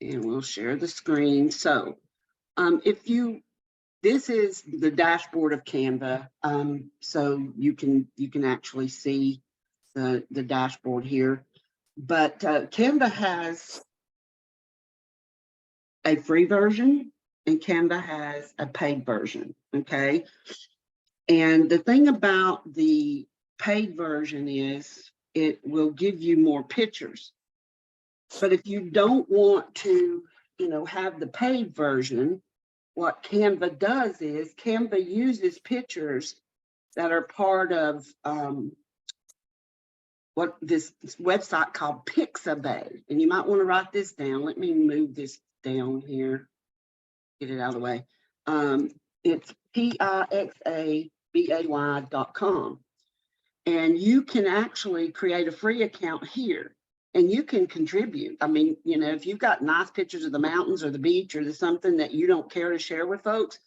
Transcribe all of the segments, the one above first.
and we'll share the screen. So this is the dashboard of Canva. So you can actually see the dashboard here. But Canva has a free version and Canva has a paid version, okay? And the thing about the paid version is it will give you more pictures. But if you don't want to, have the paid version, what Canva does is Canva uses pictures that are part of what this website called Pixabay. And you might want to write this down. Let me move this down here, get it out of the way. It's pixabay.com. And you can actually create a free account here and you can contribute. I mean, if you've got nice pictures of the mountains or the beach or something that you don't care to share with folks,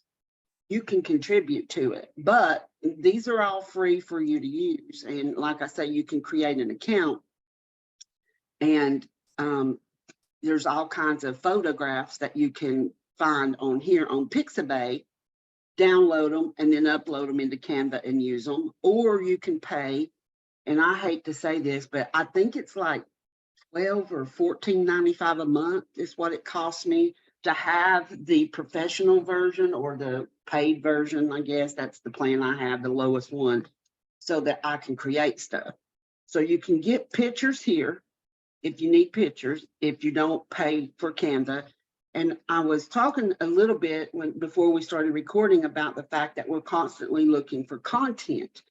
you can contribute to it. But these are all free for you to use. And like I say, you can create an account and there's all kinds of photographs that you can find on here on Pixabay, download them and then upload them into Canva and use them. Or you can pay, and I hate to say this, but I think it's like $12 or $14.95 a month is what it costs me to have the professional version or the paid version. I guess that's the plan I have, the lowest one, so that I can create stuff. So you can get pictures here if you need pictures, if you don't pay for Canva. And I was talking a little bit before we started recording about the fact that we're constantly looking for content.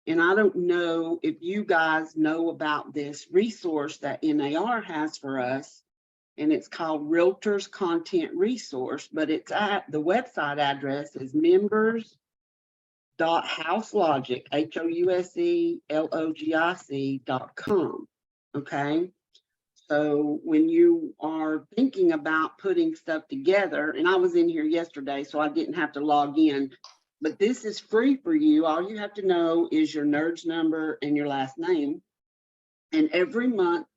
And I don't know if you guys know about this resource that NAR has for us, and it's called Realtors Content Resource, but it's at the website address is members.houselogic, HOUSELOGIC.com. Okay. So when you are thinking about putting stuff together, and I was in here yesterday, so I didn't have to log in, but this is free for you. All you have to know is your NERDS number and your last name. And every month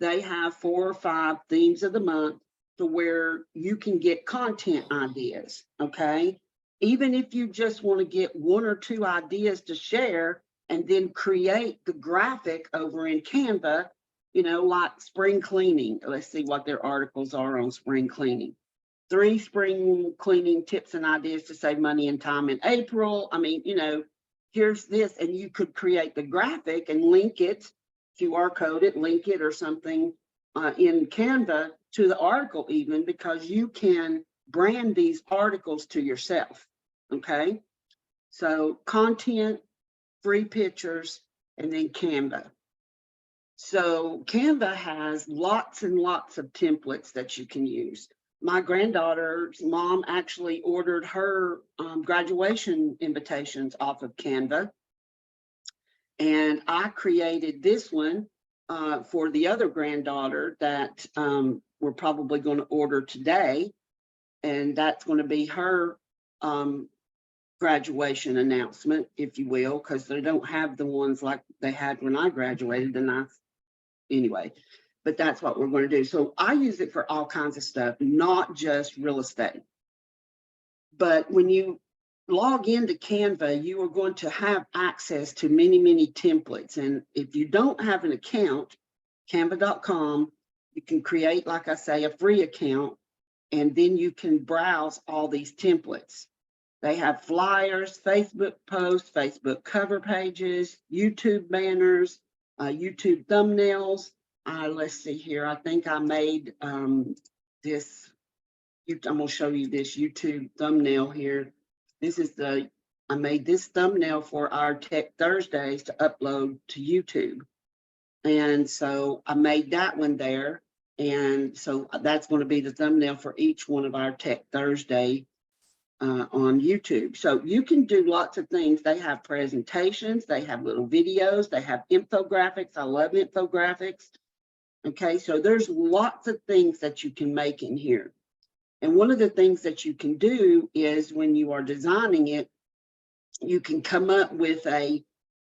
they have 4 or 5 themes of the month to where you can get content ideas, okay? Even if you just want to get 1 or 2 ideas to share and then create the graphic over in Canva, like spring cleaning. Let's see what their articles are on spring cleaning. 3 spring cleaning tips and ideas to save money and time in April. I mean, here's this, and you could create the graphic and link it, QR code it, link it or something in Canva to the article even, because you can brand these articles to yourself, okay? So content, free pictures, and then Canva. So Canva has lots and lots of templates that you can use. My granddaughter's mom actually ordered her graduation invitations off of Canva. And I created this one for the other granddaughter that we're probably going to order today. And that's going to be her graduation announcement, if you will, because they don't have the ones like they had when I graduated. Anyway, but that's what we're going to do. So I use it for all kinds of stuff, not just real estate. But when you log into Canva, you are going to have access to many, many templates. And if you don't have an account, canva.com, you can create, like I say, a free account, and then you can browse all these templates. They have flyers, Facebook posts, Facebook cover pages, YouTube banners, YouTube thumbnails. Let's see here. I think I made this. I'm going to show you this YouTube thumbnail here. I made this thumbnail for our Tech Thursdays to upload to YouTube. And so I made that one there. And so that's going to be the thumbnail for each one of our Tech Thursday on YouTube. So you can do lots of things. They have presentations, they have little videos, they have infographics. I love infographics. Okay, so there's lots of things that you can make in here. And one of the things that you can do is when you are designing it, you can come up with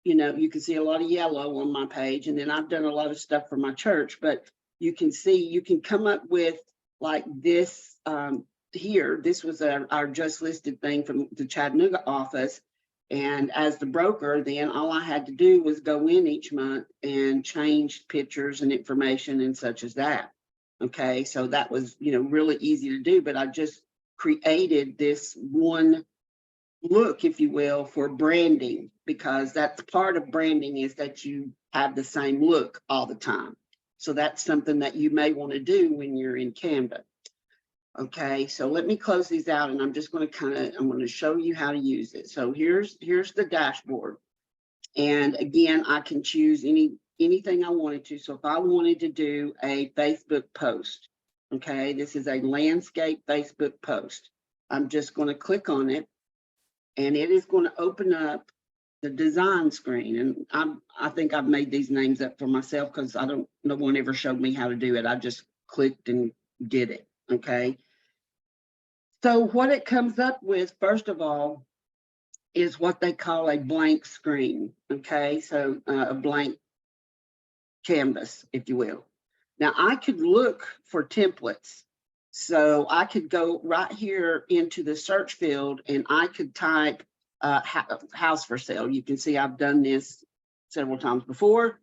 you can see a lot of yellow on my page, and then I've done a lot of stuff for my church, but you can see, you can come up with like this here, this was our just listed thing from the Chattanooga office. And as the broker, then all I had to do was go in each month and change pictures and information and such as that. Okay, so that was, really easy to do, but I just created this one look, if you will, for branding, because that's part of branding, is that you have the same look all the time. So that's something that you may want to do when you're in Canva. Okay, so let me close these out, and I'm just going to I'm going to show you how to use it. So here's the dashboard. And again, I can choose anything I wanted to. So if I wanted to do a Facebook post, okay, this is a landscape Facebook post. I'm just going to click on it, and it is going to open up the design screen. And I think I've made these names up for myself because no one ever showed me how to do it. I just clicked and did it. Okay. So what it comes up with, first of all, is what they call a blank screen. Okay. So a blank canvas, if you will. Now I could look for templates. So I could go right here into the search field and I could type house for sale. You can see I've done this several times before.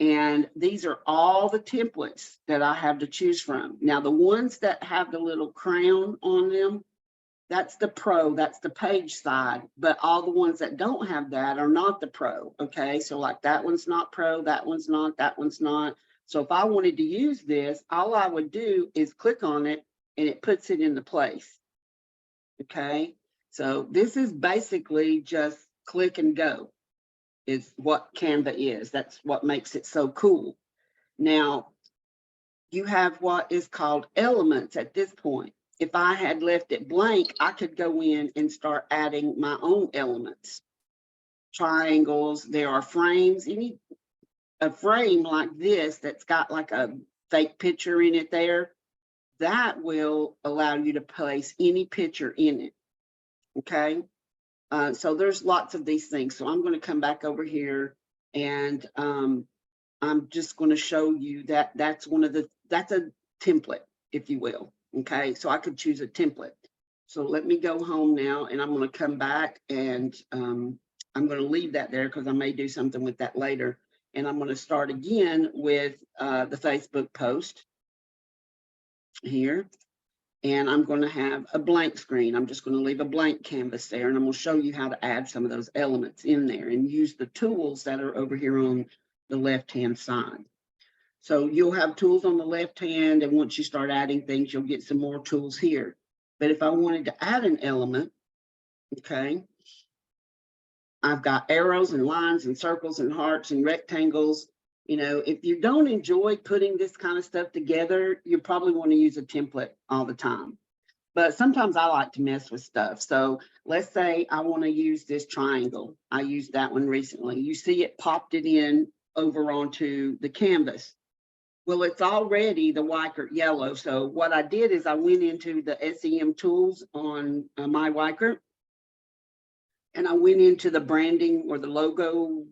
And these are all the templates that I have to choose from. Now, the ones that have the little crown on them, that's the pro, that's the page side. But all the ones that don't have that are not the pro. Okay, so like that one's not pro, that one's not, that one's not. So if I wanted to use this, all I would do is click on it and it puts it into place. Okay, so this is basically just click and go, is what Canva is. That's what makes it so cool. Now, you have what is called elements at this point. If I had left it blank, I could go in and start adding my own elements. Triangles, there are frames, a frame like this that's got like a fake picture in it there, that will allow you to place any picture in it. Okay. So there's lots of these things. So I'm going to come back over here and I'm just going to show you that that's a template, if you will. Okay, so I could choose a template. So let me go home now and I'm going to come back and I'm going to leave that there because I may do something with that later. And I'm going to start again with the Facebook post here. And I'm going to have a blank screen. I'm just going to leave a blank canvas there, and I'm going to show you how to add some of those elements in there and use the tools that are over here on the left-hand side. So you'll have tools on the left hand, and once you start adding things, you'll get some more tools here. But if I wanted to add an element, okay, I've got arrows and lines and circles and hearts and rectangles. If you don't enjoy putting this kind of stuff together, you probably want to use a template all the time. But sometimes I like to mess with stuff. So let's say I want to use this triangle. I used that one recently. You see it popped it in over onto the canvas. Well, it's already the Weichert yellow. So what I did is I went into the SEM tools on my Weichert, and I went into the branding or the logo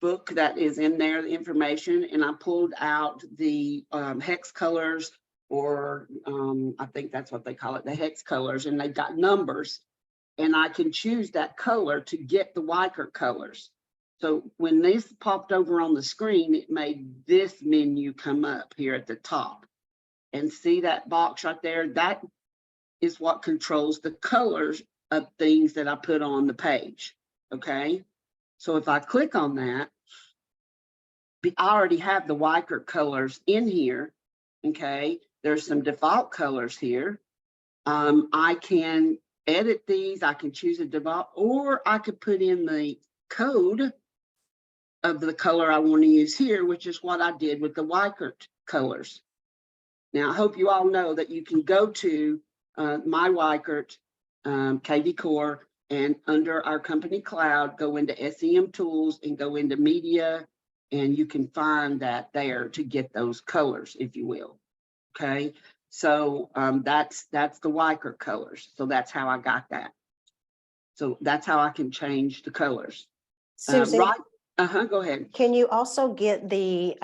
book that is in there, the information, and I pulled out the hex colors, or I think that's what they call it, the hex colors, and they got numbers, and I can choose that color to get the Weichert colors. So when this popped over on the screen, it made this menu come up here at the top. And see that box right there? That is what controls the colors of things that I put on the page, okay? So if I click on that, I already have the Weichert colors in here, okay? There's some default colors here. I can edit these, I can choose a default, or I could put in the code of the color I want to use here, which is what I did with the Weichert colors. Now, I hope you all know that you can go to my Weichert KV Core, and under our company cloud, go into SEM tools and go into media, and you can find that there to get those colors, if you will. Okay, so that's the Weichert colors. So that's how I got that. So that's how I can change the colors. Susie, right. Go ahead. Can you also get the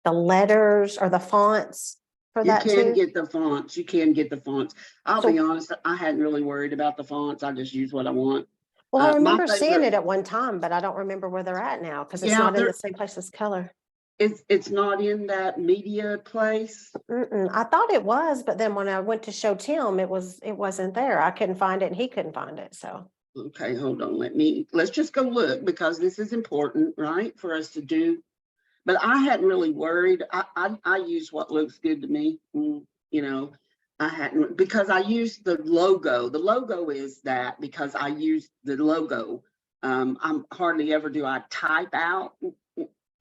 the letters or the fonts for You that can too? get the fonts. You can get the fonts. I'll So- be honest, I hadn't really worried about the fonts. I just use what I want. Well, I My remember seeing favorite, it at one time, but I don't remember where they're at now because it's yeah, not in the same place as color. it's not in that media place. I thought it was, but then when I went to show Tim, it wasn't there. I couldn't find it and he couldn't find it. So Okay, hold on. Let's just go look because this is important, right, for us to do. But I hadn't really worried. I use what looks good to me. You know, I hadn't because I used the logo. The logo is that because I used the logo. I'm hardly ever do I type out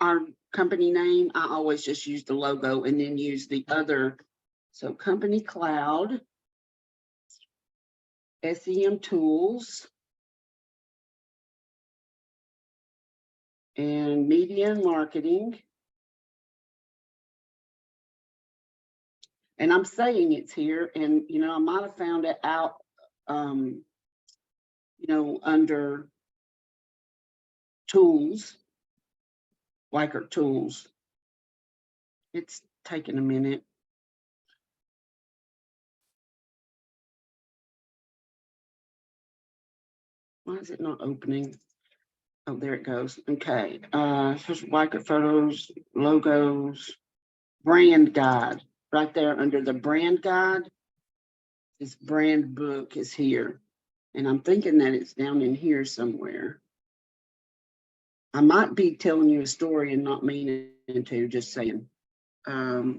our company name. I always just use the logo and then use the other. So company cloud, SEM tools, and media and marketing. And I'm saying it's here, and I might have found it out, under tools, Likert tools. It's taking a minute. Why is it not opening? Oh, there it goes. Okay. Here's Likert photos, logos, brand guide. Right there under the brand guide, this brand book is here. And I'm thinking that it's down in here somewhere. I might be telling you a story and not meaning to, just saying. There's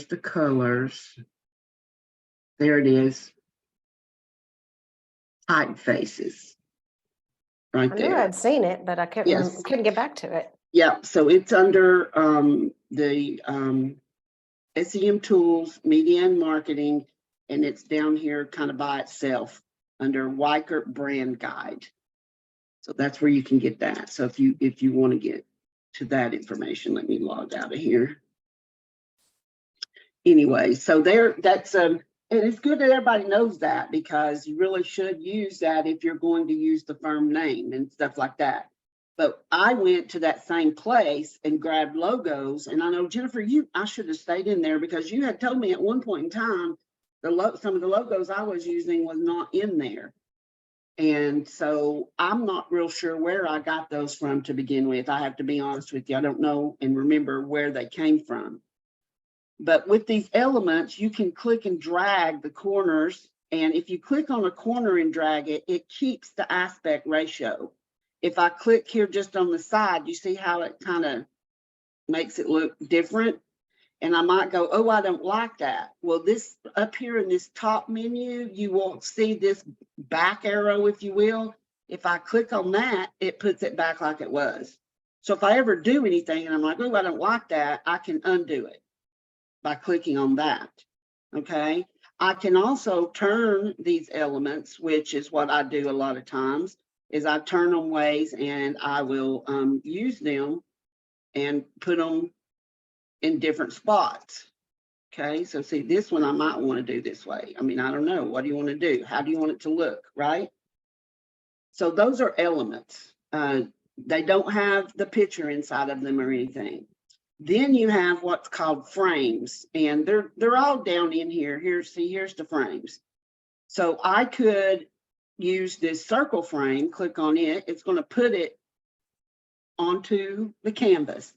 the colors. There it is. Typefaces. Right I knew there. I'd seen it, but I Yes. couldn't get back to it. Yeah. So it's under the SEM tools, media and marketing, and it's down here kind of by itself under Weichert brand guide. So that's where you can get that. So if you want to get to that information, let me log out of here. Anyway, so that's and it's good that everybody knows that because you really should use that if you're going to use the firm name and stuff like that. But I went to that same place and grabbed logos, and I know Jennifer, I should have stayed in there because you had told me at one point in time some of the logos I was using was not in there. And so I'm not real sure where I got those from to begin with. I have to be honest with you. I don't know and remember where they came from. But with these elements, you can click and drag the corners. And if you click on a corner and drag it, it keeps the aspect ratio. If I click here just on the side, you see how it kind of makes it look different? And I might go, oh, I don't like that. Well, this up here in this top menu, you will see this back arrow, if you will. If I click on that, it puts it back like it was. So if I ever do anything and I'm like, oh, I don't like that, I can undo it by clicking on that. Okay. I can also turn these elements, which is what I do a lot of times, is I turn them ways and I will use them and put them in different spots. Okay, so see this one I might want to do this way. I mean, I don't know. What do you want to do? How do you want it to look, right? So those are elements. They don't have the picture inside of them or anything. Then you have what's called frames, and they're all down in here. Here's the frames. So I could use this circle frame, click on it. It's going to put it onto the canvas.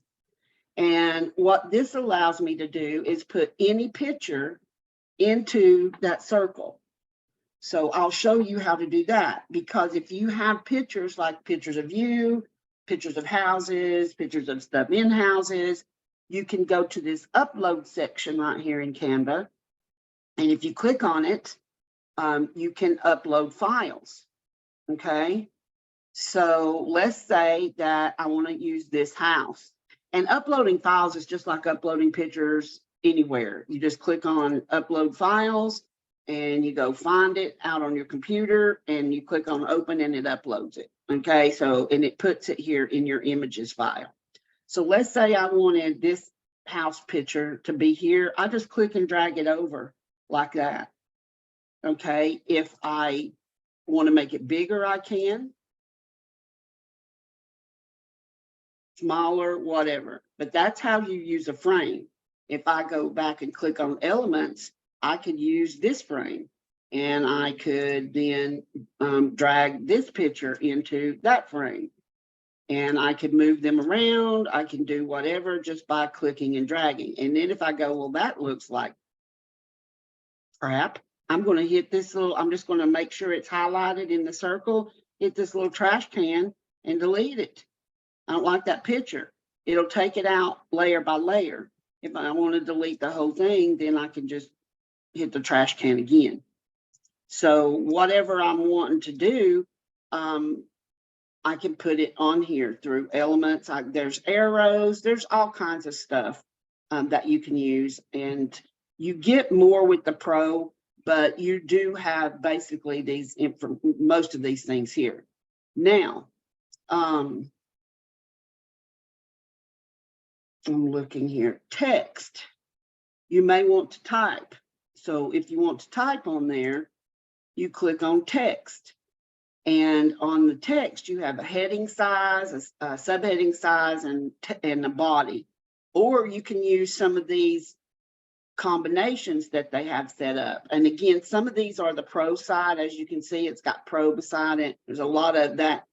And what this allows me to do is put any picture into that circle. So I'll show you how to do that, because if you have pictures like pictures of you, pictures of houses, pictures of stuff in houses, you can go to this upload section right here in Canva. And if you click on it, you can upload files. Okay. So let's say that I want to use this house. And uploading files is just like uploading pictures anywhere. You just click on upload files and you go find it out on your computer and you click on open and it uploads it. Okay, so and it puts it here in your images file. So let's say I wanted this house picture to be here. I just click and drag it over like that. Okay, if I want to make it bigger, I can. smaller, whatever. But that's how you use a frame. If I go back and click on elements, I could use this frame, and I could then drag this picture into that frame, and I could move them around. I can do whatever just by clicking and dragging. And then if I go, well, that looks like crap, I'm going to hit this little, I'm just going to make sure it's highlighted in the circle, hit this little trash can and delete it. I don't like that picture. It'll take it out layer by layer. If I want to delete the whole thing, then I can just hit the trash can again. So whatever I'm wanting to do, I can put it on here through elements. There's arrows, there's all kinds of stuff that you can use, and you get more with the Pro, but you do have basically these most of these things here. Now, I'm looking here, text. You may want to type. So if you want to type on there, you click on text. And on the text, you have a heading size, a subheading size, and a body. Or you can use some of these combinations that they have set up. And again, some of these are the Pro side. As you can see, it's got Pro beside it. There's a lot of that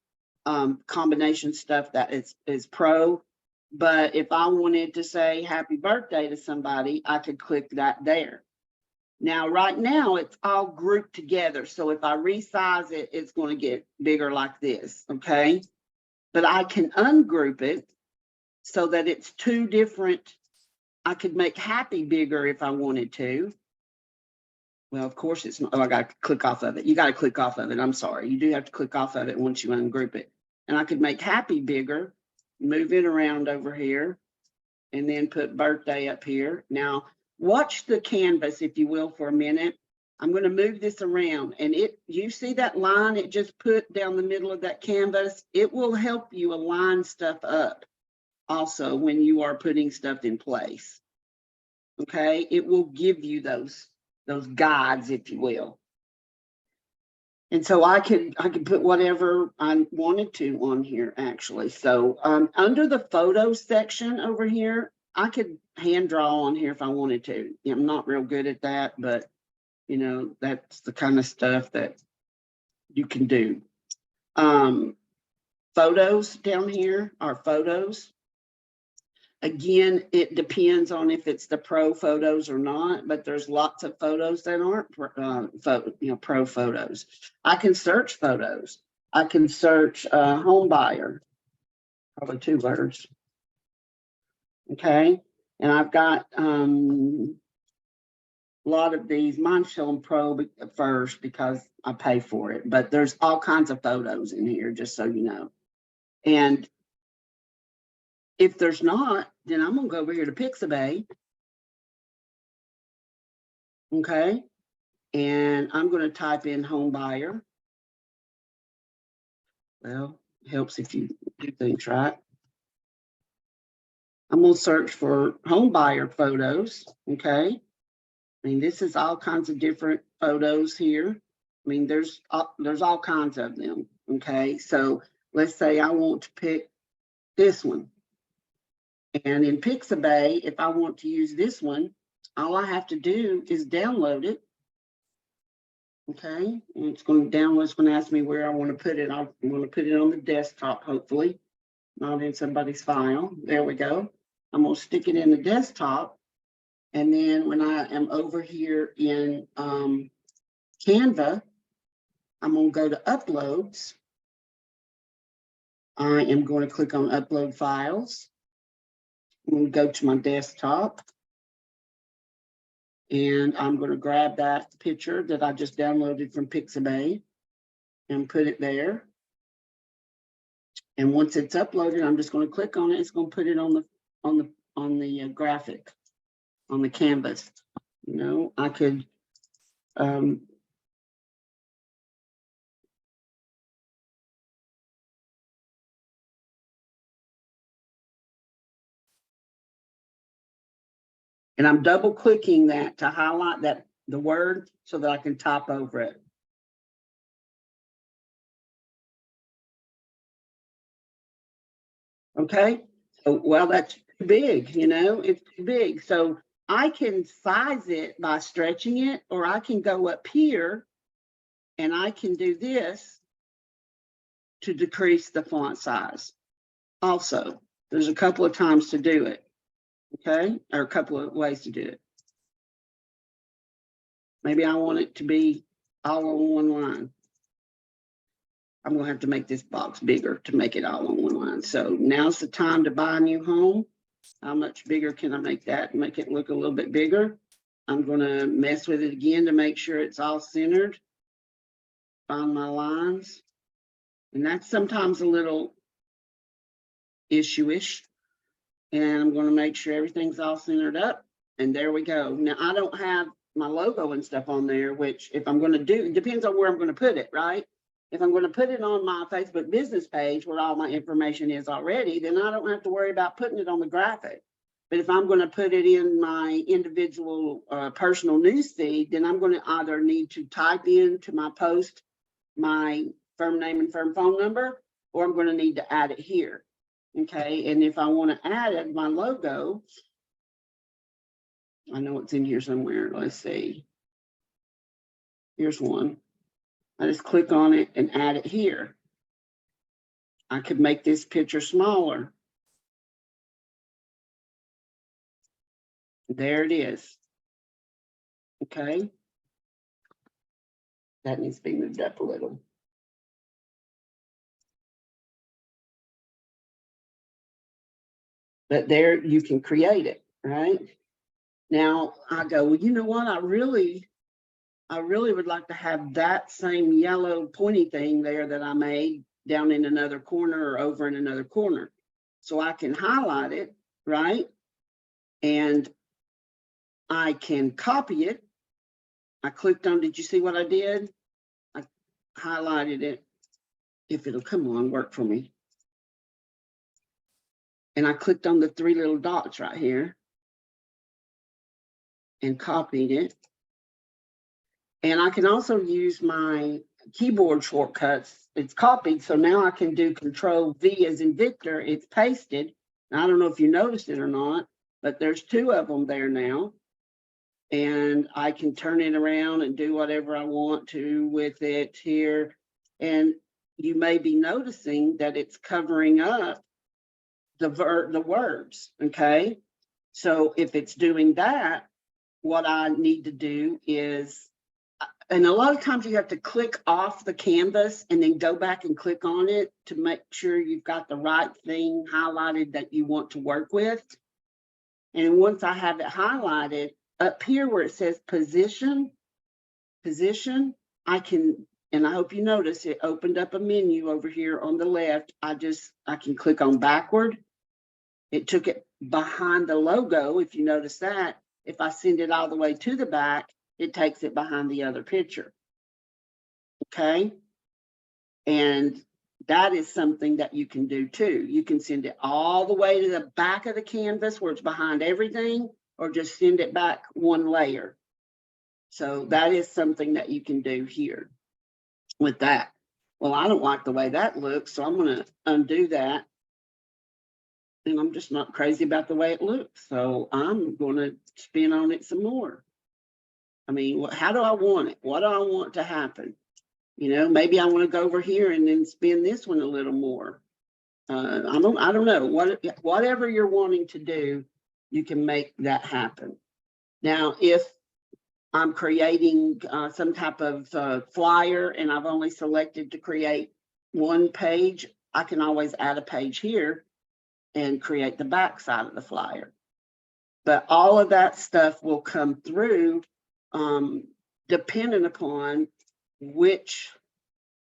combination stuff that is Pro. But if I wanted to say happy birthday to somebody, I could click that there. Now, right now, it's all grouped together. So if I resize it, it's going to get bigger like this, okay? But I can ungroup it so that it's two different. I could make happy bigger if I wanted to. Well, of course, it's not. Oh, I got to click off of it. You got to click off of it. I'm sorry. You do have to click off of it once you ungroup it. And I could make happy bigger, move it around over here, and then put birthday up here. Now, watch the canvas, if you will, for a minute. I'm going to move this around, and you see that line it just put down the middle of that canvas? It will help you align stuff up also when you are putting stuff in place. Okay, it will give you those guides, if you will. And so I could put whatever I wanted to on here, actually. So under the photos section over here, I could hand draw on here if I wanted to. I'm not real good at that, but you know, that's the kind of stuff that you can do. Photos down here are photos. Again, it depends on if it's the Pro photos or not, but there's lots of photos that aren't Pro photos. I can search photos. I can search home buyer, probably 2 words. Okay, and I've got a lot of these. Mine's showing Pro first because I pay for it, but there's all kinds of photos in here, just so you know. And if there's not, then I'm gonna go over here to Pixabay. Okay, and I'm gonna type in home buyer. Well, it helps if you do things right. I'm gonna search for home buyer photos. Okay, I mean, this is all kinds of different photos here. I mean, there's all kinds of them. Okay, so let's say I want to pick this one. And in Pixabay, if I want to use this one, all I have to do is download it. Okay, and it's going to download. It's going to ask me where I want to put it. I'm going to put it on the desktop, hopefully, not in somebody's file. There we go. I'm going to stick it in the desktop. And then when I am over here in Canva, I'm going to go to uploads. I am going to click on upload files. I'm going to go to my desktop, and I'm going to grab that picture that I just downloaded from Pixabay and put it there. And once it's uploaded, I'm just going to click on it. It's going to put it on the graphic, on the canvas. You know, I could and I'm double clicking that to highlight the word so that I can type over it. Okay, Oh, well, that's too big, you know, it's too big. So I can size it by stretching it, or I can go up here and I can do this to decrease the font size. Also, there's a couple of times to do it, okay? Or a couple of ways to do it. Maybe I want it to be all on one line. I'm gonna have to make this box bigger to make it all on one line. So now's the time to buy a new home. How much bigger can I make that and make it look a little bit bigger? I'm gonna mess with it again to make sure it's all centered. Find my lines. And that's sometimes a little issue-ish. And I'm gonna make sure everything's all centered up. And there we go. Now I don't have my logo and stuff on there, which if I'm gonna do, it depends on where I'm gonna put it, right? If I'm gonna put it on my Facebook business page where all my information is already, then I don't have to worry about putting it on the graphic. But if I'm gonna put it in my individual personal news feed, then I'm gonna either need to type into my post my firm name and firm phone number, or I'm gonna need to add it here. Okay, and if I wanna add it, my logo, I know it's in here somewhere. Let's see. Here's one. I just click on it and add it here. I could make this picture smaller. There it is. Okay. That needs to be moved up a little. But there you can create it, right? Now I go, well, you know what? I really would like to have that same yellow pointy thing there that I made down in another corner or over in another corner. So I can highlight it, right? And I can copy it. I clicked on, did you see what I did? I highlighted it. If it'll come on, work for me. And I clicked on the three little dots right here and copied it. And I can also use my keyboard shortcuts. It's copied, so now I can do Control V as in Victor. It's pasted. Now, I don't know if you noticed it or not, but there's two of them there now. And I can turn it around and do whatever I want to with it here. And you may be noticing that it's covering up the words, okay? So if it's doing that, what I need to do is, and a lot of times you have to click off the canvas and then go back and click on it to make sure you've got the right thing highlighted that you want to work with. And once I have it highlighted, up here where it says position, I can, and I hope you notice it opened up a menu over here on the left. I can click on backward. It took it behind the logo, if you notice that. If I send it all the way to the back, it takes it behind the other picture. Okay. And that is something that you can do too. You can send it all the way to the back of the canvas where it's behind everything, or just send it back one layer. So that is something that you can do here with that. Well, I don't like the way that looks, so I'm going to undo that. And I'm just not crazy about the way it looks. So I'm going to spin on it some more. I mean, how do I want it? What do I want to happen? You know, maybe I want to go over here and then spin this one a little more. I don't know. Whatever you're wanting to do, you can make that happen. Now, if I'm creating some type of flyer and I've only selected to create one page, I can always add a page here and create the back side of the flyer. But all of that stuff will come through depending upon which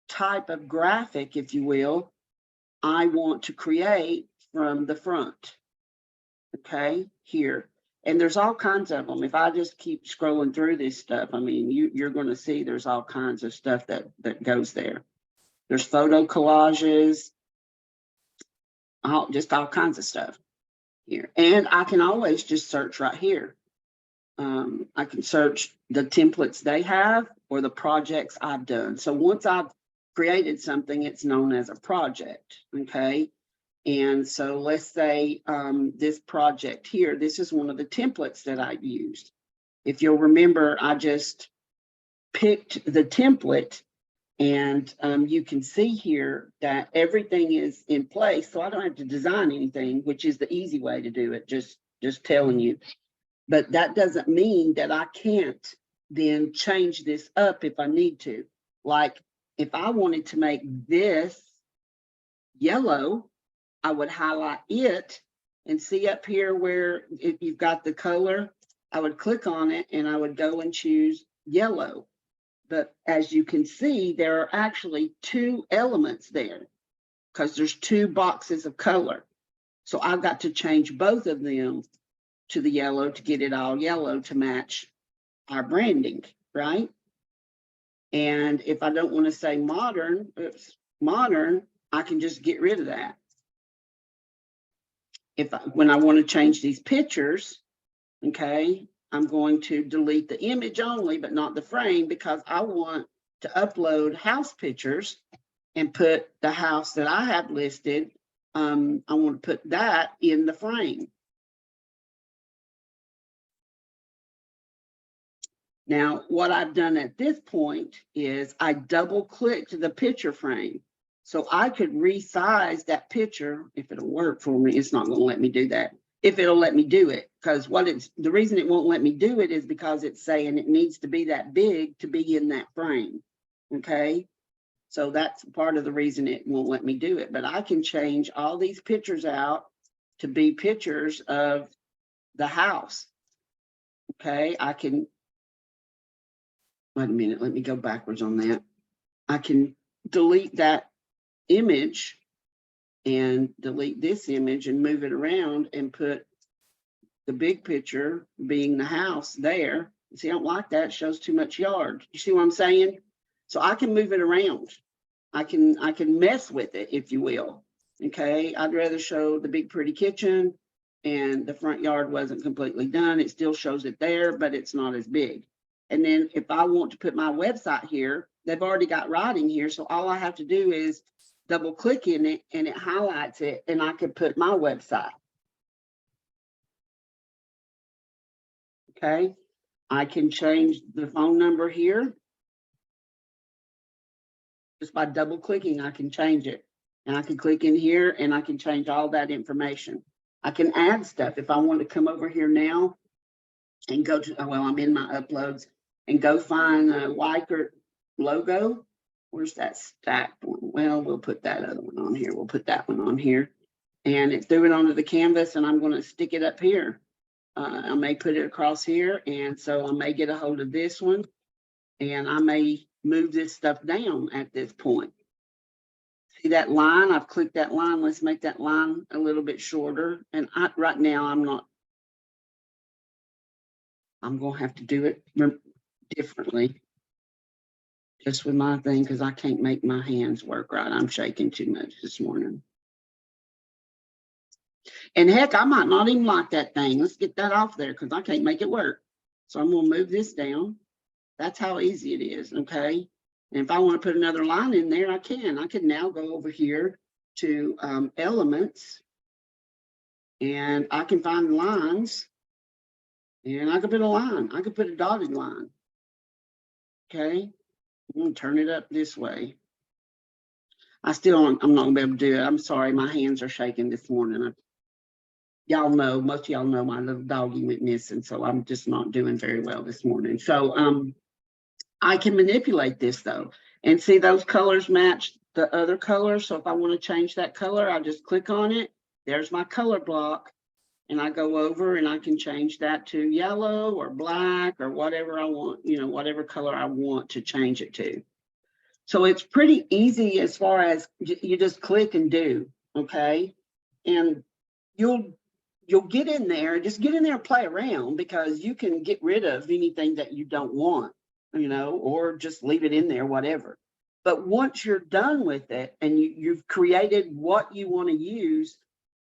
type of graphic, if you will, I want to create from the front. Okay, here. And there's all kinds of them. If I just keep scrolling through this stuff, I mean, you're going to see there's all kinds of stuff that goes there. There's photo collages, just all kinds of stuff here. And I can always just search right here. I can search the templates they have or the projects I've done. So once I've created something, it's known as a project, okay? And so let's say this project here, this is one of the templates that I used. If you'll remember, I just picked the template, and you can see here that everything is in place. So I don't have to design anything, which is the easy way to do it, just telling you. But that doesn't mean that I can't then change this up if I need to. Like if I wanted to make this yellow, I would highlight it and see up here where if you've got the color, I would click on it and I would go and choose yellow. But as you can see, there are actually two elements there because there's two boxes of color. So I've got to change both of them to the yellow to get it all yellow to match our branding, right? And if I don't want to say modern, I can just get rid of that. When I want to change these pictures, okay, I'm going to delete the image only, but not the frame, because I want to upload house pictures and put the house that I have listed. I want to put that in the frame. Now, what I've done at this point is I double clicked the picture frame. So I could resize that picture. If it'll work for me, it's not going to let me do that. If it'll let me do it, because the reason it won't let me do it is because it's saying it needs to be that big to be in that frame. Okay. So that's part of the reason it won't let me do it. But I can change all these pictures out to be pictures of the house. Okay. I can, wait a minute, let me go backwards on that. I can delete that image and delete this image and move it around and put the big picture being the house there. See, I don't like that. It shows too much yard. You see what I'm saying? So I can move it around. I can mess with it, if you will. Okay. I'd rather show the big pretty kitchen and the front yard wasn't completely done. It still shows it there, but it's not as big. And then if I want to put my website here, they've already got writing here. So all I have to do is double click in it and it highlights it, and I can put my website. Okay. I can change the phone number here. Just by double clicking, I can change it. And I can click in here and I can change all that information. I can add stuff. If I want to come over here now and go to, well, I'm in my uploads, and go find a Weichert logo. Where's that stacked one? Well, we'll put that other one on here. We'll put that one on here. And it threw it onto the canvas, and I'm going to stick it up here. I may put it across here, and so I may get a hold of this one, and I may move this stuff down at this point. See that line? I've clicked that line. Let's make that line a little bit shorter. And right now, I'm going to have to do it differently, just with my thing, because I can't make my hands work right. I'm shaking too much this morning. And heck, I might not even like that thing. Let's get that off there because I can't make it work. So I'm going to move this down. That's how easy it is, okay? And if I want to put another line in there, I can. I can now go over here to elements, and I can find lines, and I can put a line. I can put a dotted line. Okay, I'm going to turn it up this way. I'm not going to be able to do it. I'm sorry, my hands are shaking this morning. Y'all know, most of y'all know my little doggy went missing, so I'm just not doing very well this morning. So I can manipulate this though, and see those colors match the other colors. So if I want to change that color, I just click on it. There's my color block, and I go over and I can change that to yellow or black or whatever I want, whatever color I want to change it to. So it's pretty easy as far as you just click and do, okay? And you'll get in there, just get in there and play around, because you can get rid of anything that you don't want, or just leave it in there, whatever. But once you're done with it and you've created what you want to use,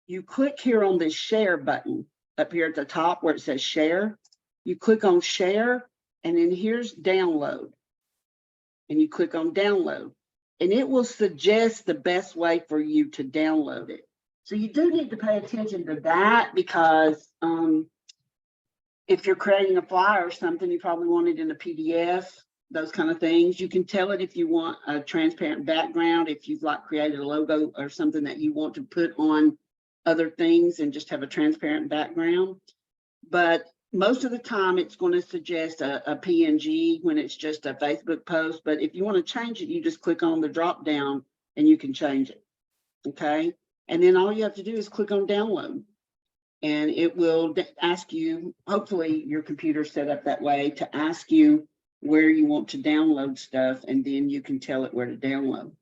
you click here on this share button up here at the top where it says share. You click on share, and then here's download. And you click on download, and it will suggest the best way for you to download it. So you do need to pay attention to that because if you're creating a flyer or something, you probably want it in a PDF, those kind of things. You can tell it if you want a transparent background, if you've like created a logo or something that you want to put on other things and just have a transparent background. But most of the time it's going to suggest a PNG when it's just a Facebook post. But if you want to change it, you just click on the drop down and you can change it. Okay. And then all you have to do is click on download. And it will ask you, hopefully your computer's set up that way, to ask you where you want to download stuff, and then you can tell it where to download.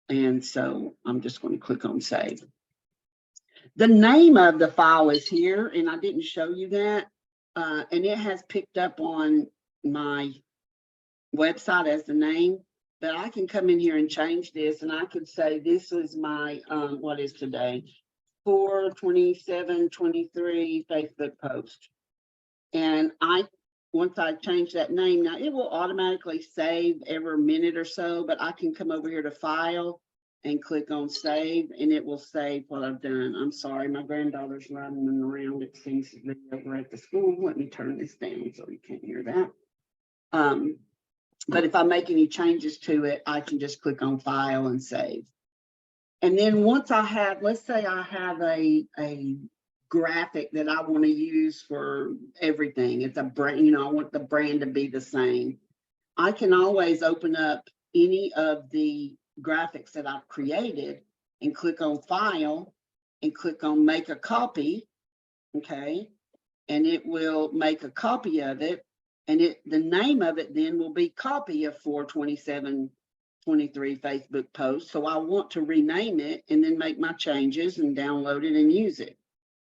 And so I'm just going to click on save. The name of the file is here, and I didn't show you that. And it has picked up on my website as the name, but I can come in here and change this, and I could say this is my, what is today? 4/27/23 Facebook post. And once I change that name, now it will automatically save every minute or so, but I can come over here to file and click on save, and it will save what I've done. I'm sorry, my granddaughter's running around. It seems to be over at the school. Let me turn this down so you can't hear that. But if I make any changes to it, I can just click on file and save. And then once I have, let's say I have a graphic that I want to use for everything. It's a brand, I want the brand to be the same. I can always open up any of the graphics that I've created and click on file and click on make a copy. Okay. And it will make a copy of it. And the name of it then will be copy of 4/27/23 Facebook post. So I want to rename it and then make my changes and download it and use it.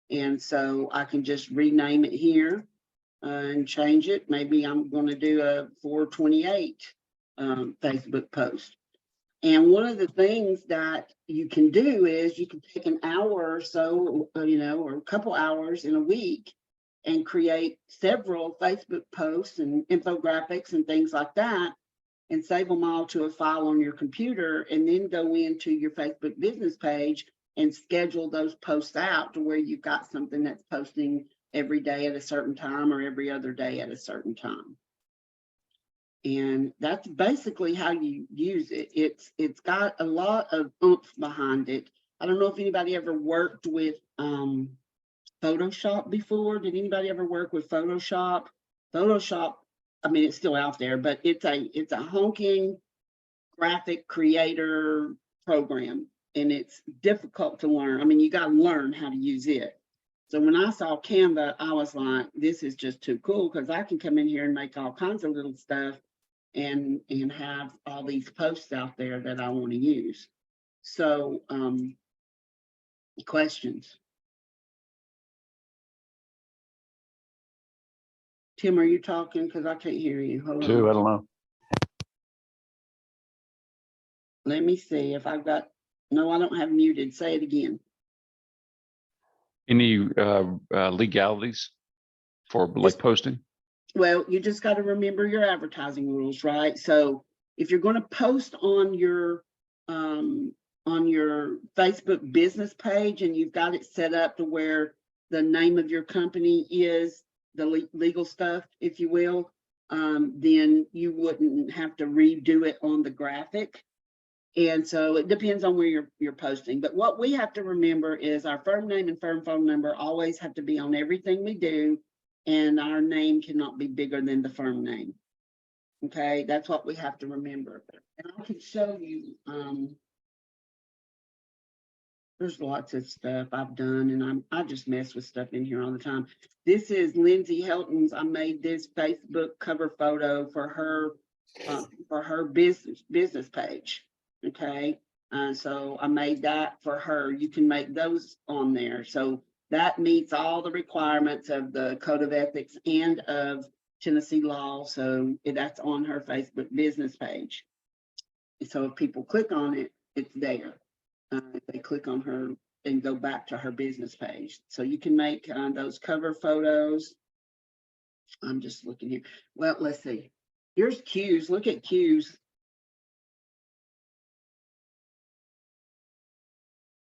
And so I can just rename it here and change it. Maybe I'm going to do a 4/28 Facebook post. And one of the things that you can do is you can take an hour or so, or a couple hours in a week and create several Facebook posts and infographics and things like that, and save them all to a file on your computer, and then go into your Facebook business page and schedule those posts out to where you've got something that's posting every day at a certain time or every other day at a certain time. And that's basically how you use it. It's got a lot of oomph behind it. I don't know if anybody ever worked with Photoshop before. Did anybody ever work with Photoshop? Photoshop, I mean, it's still out there, but it's a honking graphic creator program, and it's difficult to learn. I mean, you got to learn how to use it. So when I saw Canva, I was like, this is just too cool, because I can come in here and make all kinds of little stuff and have all these posts out there that I want to use. So questions? Tim, are you talking? Because I can't hear you. Hold on. I don't know. Let me see if I've got, no, I don't have muted. Say it again. Any legalities for like posting? Well, you just got to remember your advertising rules, right? So if you're going to post on your Facebook business page and you've got it set up to where the name of your company is the legal stuff, if you will, then you wouldn't have to redo it on the graphic. And so it depends on where you're posting. But what we have to remember is our firm name and firm phone number always have to be on everything we do, and our name cannot be bigger than the firm name. Okay, that's what we have to remember. And I can show you, there's lots of stuff I've done, and I just mess with stuff in here all the time. This is Lindsay Helton's. I made this Facebook cover photo for her business page. Okay, so I made that for her. You can make those on there. So that meets all the requirements of the Code of Ethics and of Tennessee law. So that's on her Facebook business page. So if people click on it, it's there. If they click on her and go back to her business page. So you can make those cover photos. I'm just looking here. Well, let's see. Here's Q's. Look at Q's.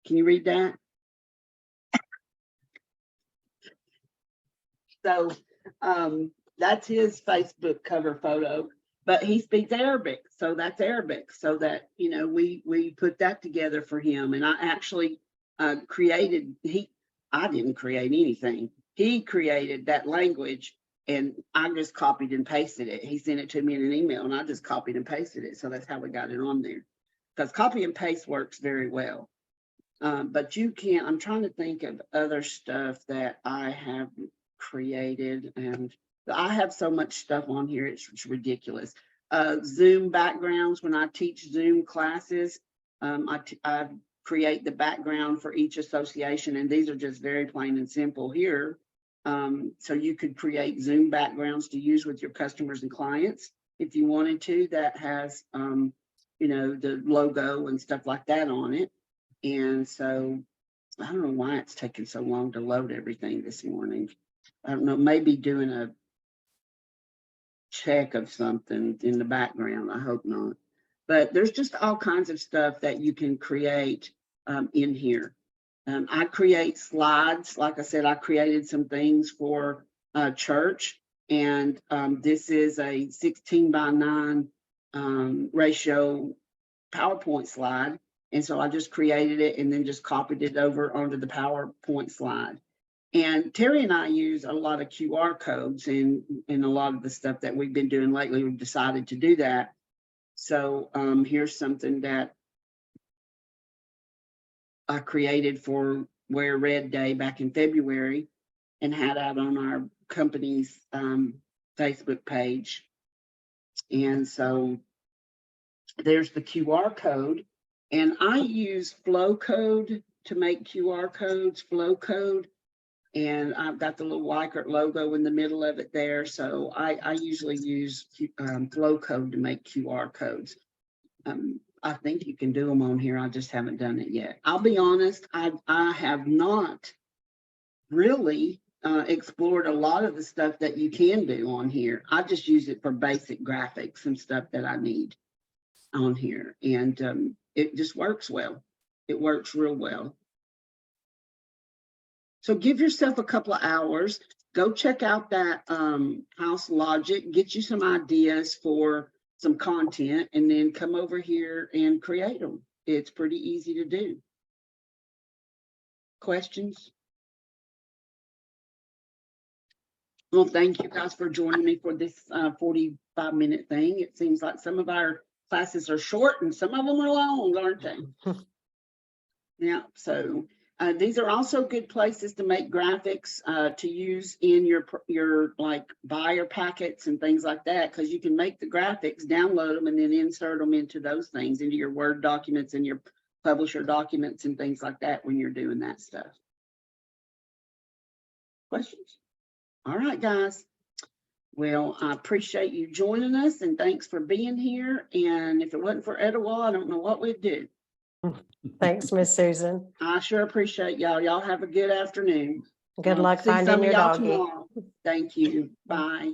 Can you read that? So, that's his Facebook cover photo, but he speaks Arabic, so that's Arabic. So that, you know, we put that together for him, and I actually created, I didn't create anything. He created that language, and I just copied and pasted it. He sent it to me in an email, and I just copied and pasted it. So that's how we got it on there. Because copy and paste works very well. But you can't, I'm trying to think of other stuff that I have created, and I have so much stuff on here, it's ridiculous. Zoom backgrounds, when I teach Zoom classes, I create the background for each association, and these are just very plain and simple here. So you could create Zoom backgrounds to use with your customers and clients if you wanted to, that has, you know, the logo and stuff like that on it. And so I don't know why it's taking so long to load everything this morning. I don't know, maybe doing a check of something in the background. I hope not. But there's just all kinds of stuff that you can create in here. I create slides. Like I said, I created some things for church. And this is a 16:9 ratio PowerPoint slide. And so I just created it and then just copied it over onto the PowerPoint slide. And Terry and I use a lot of QR codes in a lot of the stuff that we've been doing lately. We've decided to do that. So here's something that I created for Wear Red Day back in February and had out on our company's Facebook page. And so there's the QR code. And I use flow code to make QR codes, flow code. And I've got the little Weichert logo in the middle of it there. So I usually use flow code to make QR codes. I think you can do them on here. I just haven't done it yet. I'll be honest, I have not really explored a lot of the stuff that you can do on here. I just use it for basic graphics and stuff that I need on here. And it just works well. It works real well. So give yourself a couple of hours, go check out that House Logic, get you some ideas for some content, and then come over here and create them. It's pretty easy to do. Questions? Well, thank you guys for joining me for this 45-minute thing. It seems like some of our classes are short and some of them are long, aren't they? Yeah, so these are also good places to make graphics to use in your like buyer packets and things like that, because you can make the graphics, download them, and then insert them into those things, into your Word documents and your publisher documents and things like that when you're doing that stuff. Questions? All right, guys. Well, I appreciate you joining us, and thanks for being here. And if it wasn't for Etowah, I don't know what we'd do. Thanks, Miss Susan. I sure appreciate y'all. Y'all have a good afternoon. Good luck See some finding of your y'all doggy. tomorrow. Thank you. Bye.